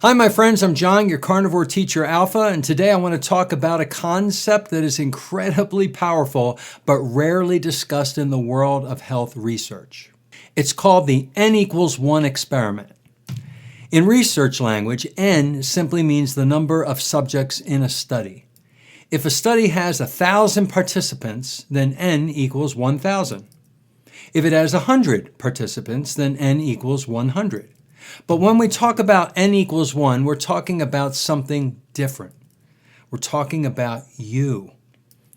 Hi, my friends. I'm John, your Carnivore Teacher Alpha, and today I want to talk about a concept that is incredibly powerful but rarely discussed in the world of health research. It's called the N=1 experiment. In research language, N simply means the number of subjects in a study. If a study has 1,000 participants, then N equals 1,000. If it has 100 participants, then N equals 100. But when we talk about N=1, we're talking about something different. We're talking about you.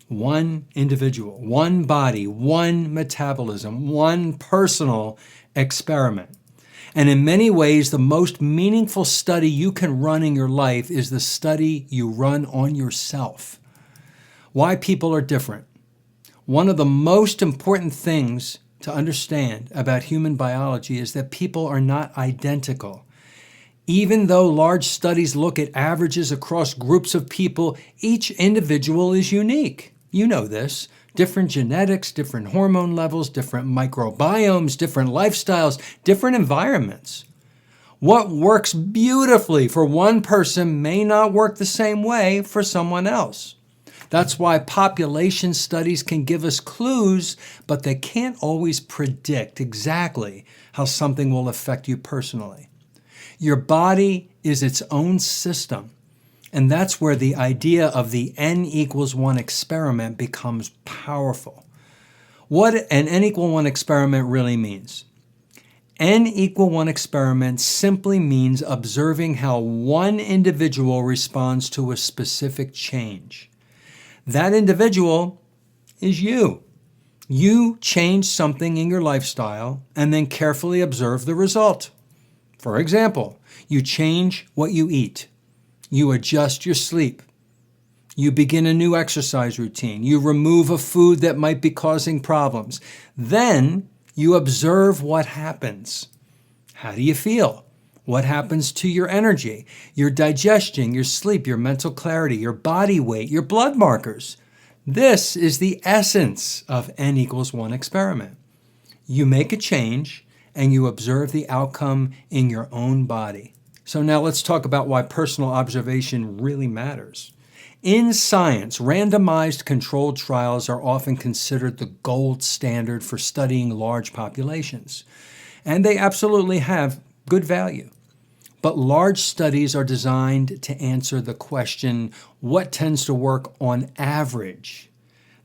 One individual, one body, one metabolism, one personal experiment. And in many ways, the most meaningful study you can run in your life is the study you run on yourself. Why people are different. One of the most important things to understand about human biology is that people are not identical. Even though large studies look at averages across groups of people, each individual is unique. You know this. Different genetics, different hormone levels, different microbiomes, different lifestyles, different environments. What works beautifully for one person may not work the same way for someone else. That's why population studies can give us clues, but they can't always predict exactly how something will affect you personally. Your body is its own system, and that's where the idea of the N=1 experiment becomes powerful. What an N=1 experiment really means. N=1 experiment simply means observing how one individual responds to a specific change. That individual is you. You change something in your lifestyle and then carefully observe the result. For example, you change what you eat. You adjust your sleep. You begin a new exercise routine. You remove a food that might be causing problems. Then you observe what happens. How do you feel? What happens to your energy, your digestion, your sleep, your mental clarity, your body weight, your blood markers? This is the essence of N=1 experiment. You make a change and you observe the outcome in your own body. So now let's talk about why personal observation really matters. In science, randomized controlled trials are often considered the gold standard for studying large populations. And they absolutely have good value. But large studies are designed to answer the question, what tends to work on average?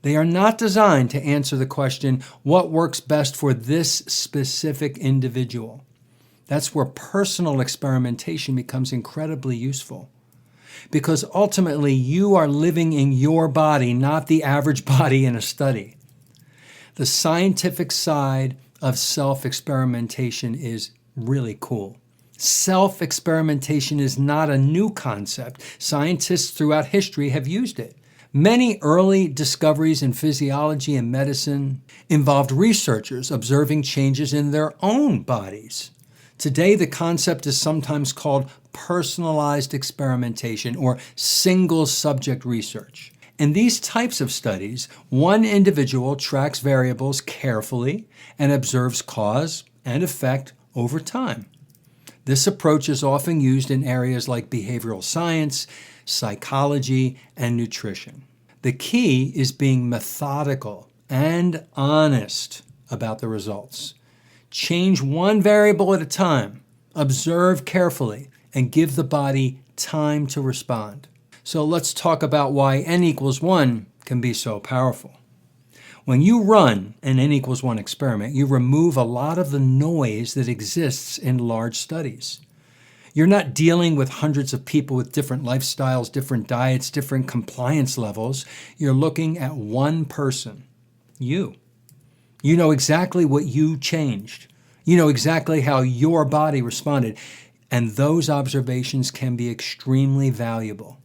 They are not designed to answer the question, what works best for this specific individual? That's where personal experimentation becomes incredibly useful. Because ultimately, you are living in your body, not the average body in a study. The scientific side of self-experimentation is really cool. Self-experimentation is not a new concept. Scientists throughout history have used it. Many early discoveries in physiology and medicine involved researchers observing changes in their own bodies. Today, the concept is sometimes called personalized experimentation or single-subject research. In these types of studies, one individual tracks variables carefully and observes cause and effect over time. This approach is often used in areas like behavioral science, psychology, and nutrition. The key is being methodical and honest about the results. Change one variable at a time, observe carefully, and give the body time to respond. So let's talk about why N=1 can be so powerful. When you run an N=1 experiment, you remove a lot of the noise that exists in large studies. You're not dealing with hundreds of people with different lifestyles, different diets, different compliance levels. You're looking at one person, you. You know exactly what you changed. You know exactly how your body responded. And those observations can be extremely valuable.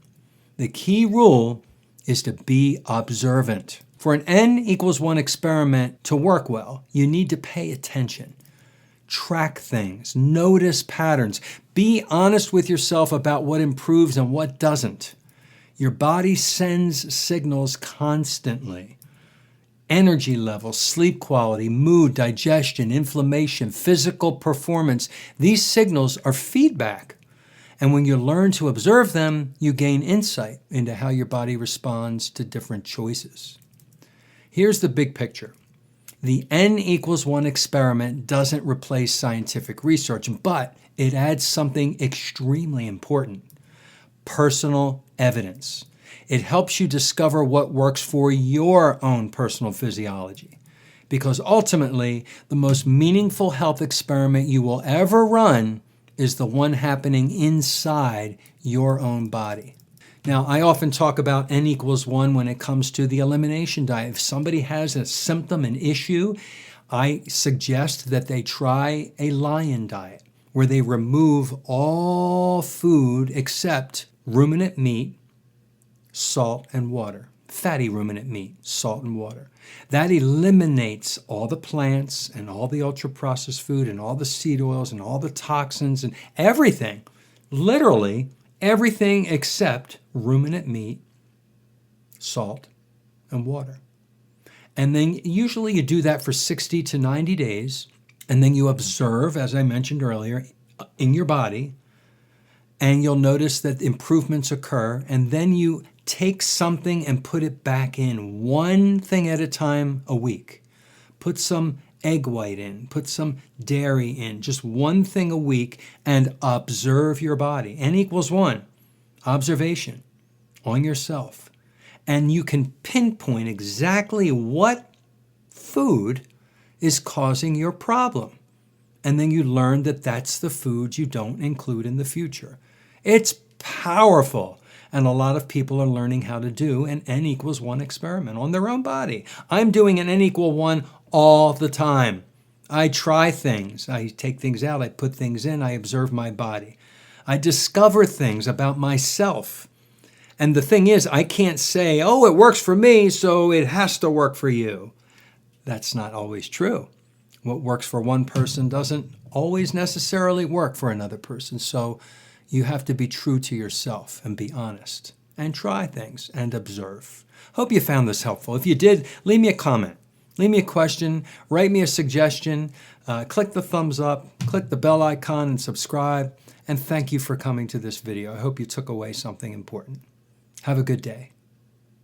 The key rule is to be observant. For an N=1 experiment to work well, you need to pay attention. Track things, notice patterns, be honest with yourself about what improves and what doesn't. Your body sends signals constantly. Energy levels, sleep quality, mood, digestion, inflammation, physical performance, these signals are feedback. And when you learn to observe them, you gain insight into how your body responds to different choices. Here's the big picture. The N=1 experiment doesn't replace scientific research, but it adds something extremely important: personal evidence. It helps you discover what works for your own personal physiology. Because ultimately, the most meaningful health experiment you will ever run is the one happening inside your own body. Now, I often talk about N=1 when it comes to the elimination diet. If somebody has a symptom, an issue, I suggest that they try a lion diet, where they remove all food except ruminant meat, salt, and water. Fatty ruminant meat, salt, and water. That eliminates all the plants and all the ultra-processed food and all the seed oils and all the toxins and everything. Literally everything except ruminant meat, salt, and water. And then usually you do that for 60 to 90 days, and then you observe, as I mentioned earlier, in your body, and you'll notice that improvements occur, and then you take something and put it back in, one thing at a time a week. Put some egg white in, put some dairy in, just one thing a week, and observe your body. N=1, observation on yourself. And you can pinpoint exactly what food is causing your problem. And then you learn that that's the food you don't include in the future. It's powerful. And a lot of people are learning how to do an N=1 experiment on their own body. I'm doing an N=1 all the time. I try things. I take things out. I put things in. I observe my body. I discover things about myself. And the thing is, I can't say, oh, it works for me, so it has to work for you. That's not always true. What works for one person doesn't always necessarily work for another person. So you have to be true to yourself and be honest and try things and observe. Hope you found this helpful. If you did, leave me a comment, leave me a question, write me a suggestion, click the thumbs up, click the bell icon and subscribe. And thank you for coming to this video. I hope you took away something important. Have a good day.